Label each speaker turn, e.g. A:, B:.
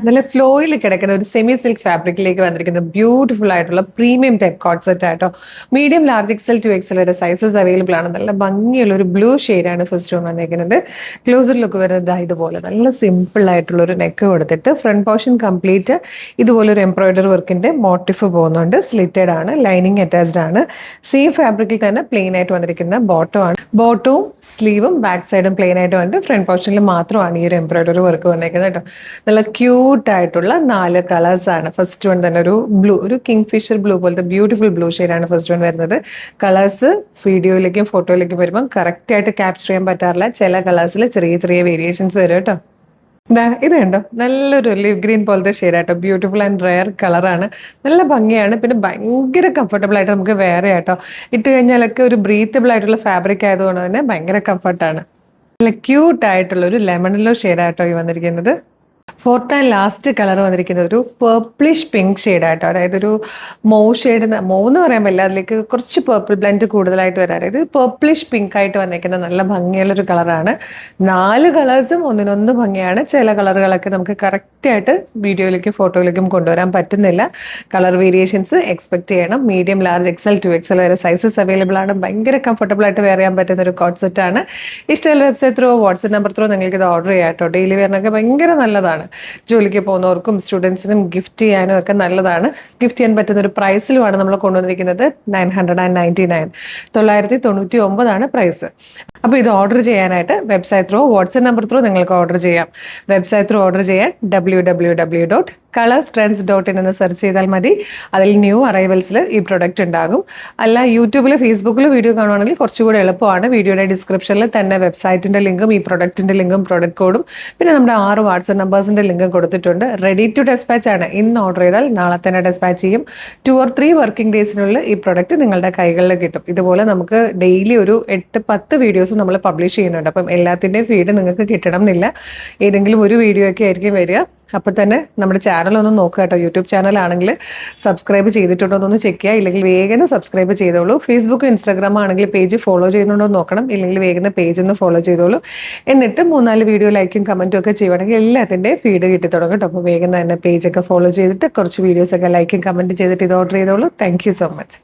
A: നല്ല ഫ്ലോയിൽ കിടക്കുന്ന ഒരു സെമി സിൽക്ക് ഫാബ്രിക്കിലേക്ക് വന്നിരിക്കുന്ന ബ്യൂട്ടിഫുൾ ആയിട്ടുള്ള പ്രീമിയം ടൈപ്പ് കോട്ട് സെറ്റ് ആയിട്ടോ. Medium large XL two XL വരെ സൈസസ് അവൈലബിൾ ആണ്. നല്ല ഭംഗിയുള്ള ഒരു ബ്ലൂ ഷെയ്ഡാണ് ഫസ്റ്റ് വൺ വന്നിരിക്കുന്നത്. ക്ലോസർ ലുക്ക് വരുന്നത് ഇതുപോലെ നല്ല സിമ്പിൾ ആയിട്ടുള്ള ഒരു നെക്ക് കൊടുത്തിട്ട് ഫ്രണ്ട് പോർഷൻ കംപ്ലീറ്റ് ഇതുപോലെ ഒരു എംബ്രോയിഡറി വർക്കിന്റെ മോട്ടിഫ് പോകുന്നുണ്ട്. സ്ലിറ്റഡ് ആണ്, ലൈനിങ് അറ്റാച്ച്ഡ് ആണ്. സെയിം ഫാബ്രിക്കിൽ തന്നെ പ്ലെയിൻ ആയിട്ട് വന്നിരിക്കുന്ന ബോട്ടം ആണ്. ബോട്ടവും സ്ലീവും ബാക്ക് സൈഡും പ്ലെയിൻ ആയിട്ട് വന്നിട്ട് ഫ്രണ്ട് പോർഷനിൽ മാത്രമാണ് ഈ ഒരു എംബ്രോയിഡറി വർക്ക് വന്നിരിക്കുന്നത് കേട്ടോ. നല്ല ക്യൂട്ട് ആയിട്ടുള്ള 4 കളേഴ്സ് ആണ്. ഫസ്റ്റ് വൺ തന്നെ ഒരു ബ്ലൂ, ഒരു കിങ് ഫിഷർ ബ്ലൂ പോലത്തെ ബ്യൂട്ടിഫുൾ ബ്ലൂ ഷെയ്ഡാണ് ഫസ്റ്റ് വൺ വരുന്നത്. കളേഴ്സ് വീഡിയോയിലേക്കും ഫോട്ടോയിലേക്കും വരുമ്പോൾ കറക്റ്റ് ആയിട്ട് ക്യാപ്ചർ ചെയ്യാൻ പറ്റാറില്ല. ചില കളേഴ്സിൽ ചെറിയ ചെറിയ വേരിയേഷൻസ് വരും കേട്ടോ. ഇത് കണ്ടോ, നല്ലൊരു ലിവ് ഗ്രീൻ പോലത്തെ ഷെയ്ഡാട്ടോ. ബ്യൂട്ടിഫുൾ ആൻഡ് റെയർ കളറാണ്. നല്ല ഭംഗിയാണ്. പിന്നെ ഭയങ്കര കംഫർട്ടബിൾ ആയിട്ട് നമുക്ക് വേറെ ആട്ടോ ഇട്ട് കഴിഞ്ഞാലൊക്കെ ഒരു ബ്രീത്തബിൾ ആയിട്ടുള്ള ഫാബ്രിക് ആയതുകൊണ്ട് തന്നെ ഭയങ്കര കംഫർട്ടാണ്. നല്ല ക്യൂട്ട് ആയിട്ടുള്ള ഒരു ലെമൺ യെല്ലോ ഷെയ്ഡാട്ടോ ഈ വന്നിരിക്കുന്നത്. ഫോർത്ത് ആൻഡ് ലാസ്റ്റ് കളർ വന്നിരിക്കുന്നത് ഒരു പേർപ്പിളിഷ് പിങ്ക് ഷെയ്ഡായിട്ടോ. അതായത് ഒരു ഷെയ്ഡ്, എന്ന് പറയാൻ പറ്റില്ല, അതിലേക്ക് കുറച്ച് പേർപ്പിൾ ബ്ലെൻഡ് കൂടുതലായിട്ട് വരാം. അതായത് പേർപ്പിളിഷ് പിങ്ക് ആയിട്ട് വന്നിരിക്കുന്ന നല്ല ഭംഗിയുള്ളൊരു കളറാണ്. 4 കളേഴ്സും ഒന്നിനൊന്ന് ഭംഗിയാണ്. ചില കളറുകളൊക്കെ നമുക്ക് കറക്റ്റായിട്ട് വീഡിയോയിലേക്കും ഫോട്ടോയിലേക്കും കൊണ്ടുവരാൻ പറ്റുന്നില്ല. കളർ വേരിയേഷൻസ് എക്സ്പെക്ട് ചെയ്യണം. Medium large XL two XL വരെ സൈസസ് അവൈലബിൾ ആണ്. ഭയങ്കര കംഫർട്ടബിൾ ആയിട്ട് വെയർ ചെയ്യാൻ പറ്റുന്ന ഒരു കോട്ട് സെറ്റ് ആണ്. ഇഷ്ടമുള്ള website through, WhatsApp number through നിങ്ങൾക്ക് ഇത് ഓർഡർ ചെയ്യാം കേട്ടോ. ഡെയിലി വെയറിനൊക്കെ ഭയങ്കര നല്ലതാണ്. ജോലിക്ക് പോകുന്നവർക്കും സ്റ്റുഡൻസിനും ഗിഫ്റ്റ് ചെയ്യാനും ഒക്കെ നല്ലതാണ്. ഗിഫ്റ്റ് ചെയ്യാൻ പറ്റുന്ന ഒരു പ്രൈസിലുമാണ് നമ്മൾ കൊണ്ടുവന്നിരിക്കുന്നത്. 999, 999 പ്രൈസ്. അപ്പോൾ ഇത് ഓർഡർ ചെയ്യാനായിട്ട് website through, WhatsApp number through നിങ്ങൾക്ക് ഓർഡർ ചെയ്യാം. വെബ്സൈറ്റ് ത്രൂ ഓർഡർ ചെയ്യാൻ www.colorstrends.in എന്ന് സെർച്ച് ചെയ്താൽ മതി. അതിൽ ന്യൂ അറൈവൽസിൽ ഈ പ്രൊഡക്റ്റ് ഉണ്ടാകും. അല്ല, യൂട്യൂബിൽ ഫേസ്ബുക്കിൽ വീഡിയോ കാണുവാണെങ്കിൽ കുറച്ചുകൂടി എളുപ്പമാണ്. വീഡിയോയുടെ ഡിസ്ക്രിപ്ഷനിൽ തന്നെ വെബ്സൈറ്റിന്റെ ലിങ്കും ഈ പ്രൊഡക്റ്റിന്റെ ലിങ്കും പ്രൊഡക്റ്റ് കോഡും പിന്നെ നമ്മുടെ 6 വാട്സ്ആപ്പ് നമ്പേഴ്സിന്റെ ലിങ്കും കൊടുത്തിട്ടുണ്ട്. റെഡി ടു ഡെസ്പാച്ച് ആണ്. ഇന്ന് ഓർഡർ ചെയ്താൽ നാളെ തന്നെ ഡെസ്പാച്ച് ചെയ്യും. 2 or 3 വർക്കിംഗ് ഡേയ്സിനുള്ളിൽ ഈ പ്രൊഡക്റ്റ് നിങ്ങളുടെ കൈകളിൽ കിട്ടും. ഇതുപോലെ നമുക്ക് ഡെയിലി ഒരു 8-10 വീഡിയോസ് നമ്മൾ പബ്ലിഷ് ചെയ്യുന്നുണ്ട്. അപ്പം എല്ലാത്തിൻ്റെയും ഫീഡ് നിങ്ങൾക്ക് കിട്ടണം എന്നില്ല. ഏതെങ്കിലും ഒരു വീഡിയോ ഒക്കെ ആയിരിക്കും വരിക. അപ്പോൾ തന്നെ നമ്മുടെ ചാനൽ ഒന്ന് നോക്കുക കേട്ടോ. യൂട്യൂബ് ചാനലാണെങ്കിൽ സബ്സ്ക്രൈബ് ചെയ്തിട്ടുണ്ടോ എന്നൊന്ന് ചെക്ക് ചെയ്യുക. ഇല്ലെങ്കിൽ വേഗം സബ്സ്ക്രൈബ് ചെയ്തോളൂ. ഫേസ്ബുക്ക് ഇൻസ്റ്റാഗ്രാം ആണെങ്കിൽ പേജ് ഫോളോ ചെയ്യുന്നുണ്ടോ എന്ന് നോക്കണം. ഇല്ലെങ്കിൽ വേഗം പേജ് ഒന്ന് ഫോളോ ചെയ്തോളൂ. എന്നിട്ട് 3-4 വീഡിയോ ലൈക്കും കമൻറ്റും ഒക്കെ ചെയ്യുവാണെങ്കിൽ എല്ലാത്തിൻ്റെയും ഫീഡ് കിട്ടി തുടങ്ങും കേട്ടോ. അപ്പോൾ വേഗം തന്നെ പേജൊക്കെ ഫോളോ ചെയ്തിട്ട് കുറച്ച് വീഡിയോസൊക്കെ ലൈക്കും കമൻറ്റും ചെയ്തിട്ട് ഇത് ഓർഡർ ചെയ്തോളൂ. Thank you so much.